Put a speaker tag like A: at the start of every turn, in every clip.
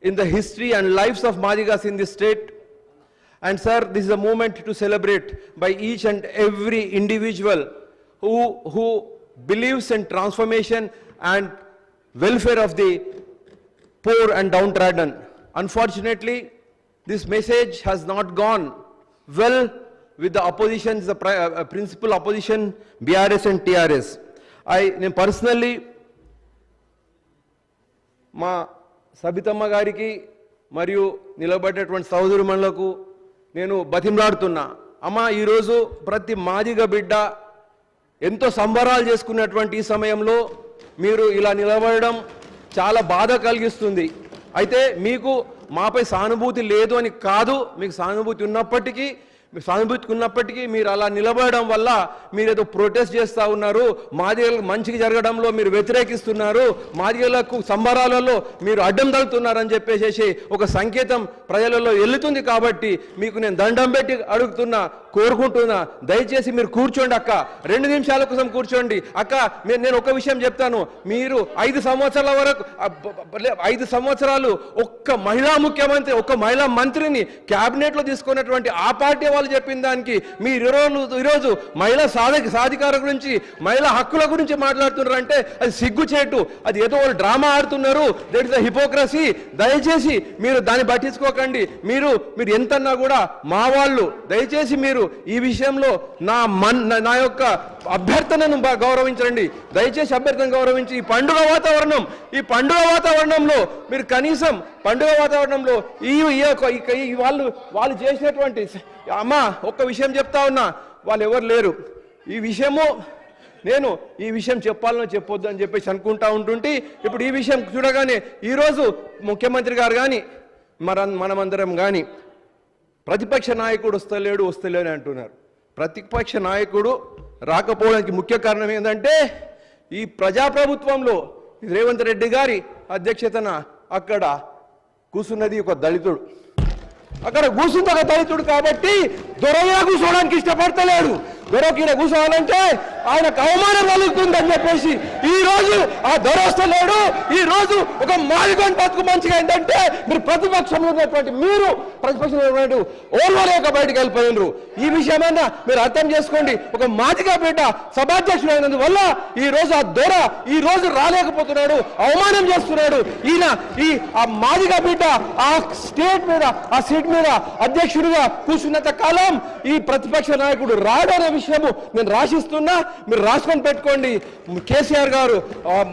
A: in the history and lives of Madigas in this state. And sir, this is a moment to celebrate by each and every individual who believes in transformation and welfare of the poor and downtrodden. Unfortunately, this message has not gone well with the opposition, the principal opposition, BRS and TRS. I personally, మా సబితమ్మ గారికి మరియు నిలబడేటువంటి సహోదరుమణులకు నేను బతిమలాడుతున్నా. అమ్మ, ఈరోజు ప్రతి మాదిగ బిడ్డ ఎంతో సంబరాలు చేసుకున్నటువంటి ఈ సమయంలో మీరు ఇలా నిలబడడం చాలా బాధ కలిగిస్తుంది. అయితే మీకు మాపై సానుభూతి లేదు అని కాదు, మీకు సానుభూతి ఉన్నప్పటికీ మీరు అలా నిలబడడం వల్ల మీరు ఏదో ప్రొటెస్ట్ చేస్తూ ఉన్నారు, మాదిగలకు మంచిగా జరగడంలో మీరు వ్యతిరేకిస్తున్నారు, మాదిగలకు సంబరాలలో మీరు అడ్డం తగులుతున్నారని చెప్పేసి ఒక సంకేతం ప్రజలలో వెళ్తుంది. కాబట్టి మీకు నేను దండం పెట్టి కోరుకుంటున్నా, దయచేసి మీరు కూర్చోండి అక్క, 2 నిమిషాల కోసం కూర్చోండి అక్క. నేను ఒక విషయం చెప్తాను, మీరు 5 సంవత్సరాల వరకు 5 సంవత్సరాలు ఒక్క మహిళా ముఖ్యమంత్రి, ఒక్క మహిళా మంత్రిని క్యాబినెట్లో తీసుకున్నటువంటి ఆ పార్టీ వాళ్ళు చెప్పిన దానికి మీరు ఈరోజు మహిళా సాధికార గురించి, మహిళా హక్కుల గురించి మాట్లాడుతున్నారు అంటే అది సిగ్గుచేటు, అది ఏదో వాళ్ళు డ్రామా ఆడుతున్నారు. That is the hypocrisy. దయచేసి మీరు దాన్ని పట్టించుకోకండి. మీరు ఎంతన్నా కూడా మా వాళ్ళు, దయచేసి మీరు ఈ విషయంలో నా యొక్క అభ్యర్థనను గౌరవించండి. దయచేసి అభ్యర్థన గౌరవించి ఈ పండుగ వాతావరణంలో మీరు కనీసం పండుగ వాతావరణంలో వాళ్ళు చేసినటువంటి, అమ్మ ఒక్క విషయం చెప్తా ఉన్నా, వాళ్ళు ఎవరు లేరు ఈ విషయము. నేను ఈ విషయం చెప్పొద్దు అని చెప్పేసి అనుకుంటా ఉంటుంటే, ఇప్పుడు ఈ విషయం చూడగానే ఈరోజు ముఖ్యమంత్రి గారు కానీ మనమందరం కానీ ప్రతిపక్ష నాయకుడు వస్తలేడు అంటున్నారు. ప్రతిపక్ష నాయకుడు రాకపోవడానికి ముఖ్య కారణం ఏంటంటే, ఈ ప్రజాప్రభుత్వంలో రేవంత్ రెడ్డి గారి అధ్యక్షతన అక్కడ కూర్చున్నది ఒక దళితుడు. కాబట్టి దొరగా కూర్చోవడానికి ఇష్టపడతలేడు. దొరకీడ కూర్చోవాలంటే ఆయనకు అవమానం కలుగుతుందని చెప్పేసి ఈరోజు ఆ దొర వస్తలేడు. ఈరోజు ఒక మాదిగోని బతుకు మంచిగా ఏంటంటే, మీరు ప్రతిపక్షంలో ఉన్నటువంటి ఓర్వలేక బయటకు వెళ్ళిపోయినరు. ఈ విషయమైనా మీరు అర్థం చేసుకోండి. ఒక మాదిగా బిడ్డ సభాధ్యక్షుడు అయినందువల్ల ఈరోజు ఆ దొర ఈరోజు రాలేకపోతున్నాడు, అవమానం చేస్తున్నాడు. ఆ మాదిగా బిడ్డ ఆ స్టేట్ మీద, ఆ సీట్ మీద అధ్యక్షుడిగా కూర్చున్నంత కాలం ఈ ప్రతిపక్ష నాయకుడు రాడు అనే విషయము నేను రాసిస్తున్నా, మీరు రాసుకొని పెట్టుకోండి. కేసీఆర్ గారు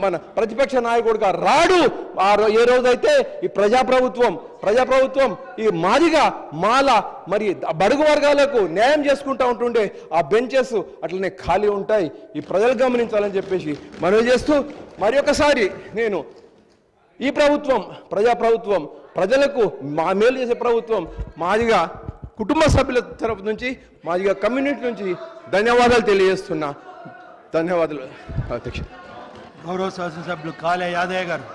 A: మన ప్రతిపక్ష నాయకుడుగా రాడు. ఏ రోజైతే ఈ ప్రజాప్రభుత్వం ఈ మాదిగా మాల మరి బడుగు వర్గాలకు న్యాయం చేసుకుంటూ ఉంటుండే ఆ బెంచెస్ అట్లనే ఖాళీ ఉంటాయి. ఈ ప్రజలు గమనించాలని చెప్పేసి మనవి చేస్తూ, మరి ఒకసారి నేను ఈ ప్రజాప్రభుత్వం, ప్రజలకు మేలు చేసే ప్రభుత్వం, మాదిగా కుటుంబ సభ్యుల తరపు నుంచి, మాదిగా కమ్యూనిటీ నుంచి ధన్యవాదాలు తెలియజేస్తున్నా. ధన్యవాదాలు అధ్యక్ష.
B: గౌరవ శాసనసభ్యులు కాళే యాదయ్య గారు.